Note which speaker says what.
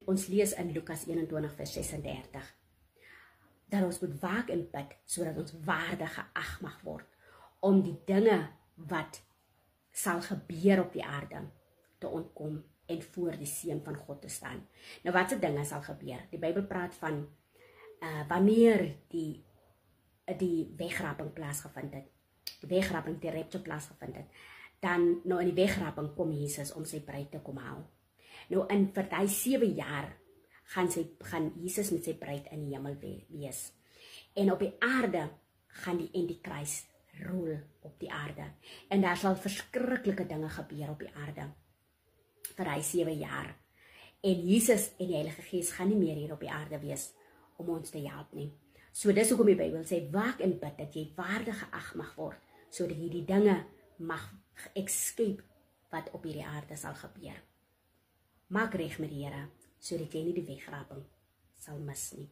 Speaker 1: Ons lees in Lukas 21 vers 36. Dat ons moet waak en bid, sodat ons waardig geag mag word, om die dinge wat sal gebeur op die aarde, te ontkom en voor die seun van God te staan. Nou wat se dinge sal gebeur? Die Bybel praat van wanneer die wegraping plaasgevind het, die wegraping, die rapture plaasgevind het, dan nou in die wegraping kom Jesus om sy bruid te kom haal. Nou vir die 7 jaar gaan Jesus met sy bruid in die hemel wees. En op die aarde gaan die Antichrist rol op die aarde. En daar sal verskriklike dinge gebeur op die aarde vir die 7 jaar. En Jesus en die Heilige Gees gaan nie meer hier op die aarde wees om ons te help nie. So dis hoekom die Bybel sê, waak en bid dat jy waardig geag mag word, sodat jy die dinge mag escape wat op hierdie aarde sal gebeur. Maak reg met die Here, sodat jy nie die wegraping sal mis nie.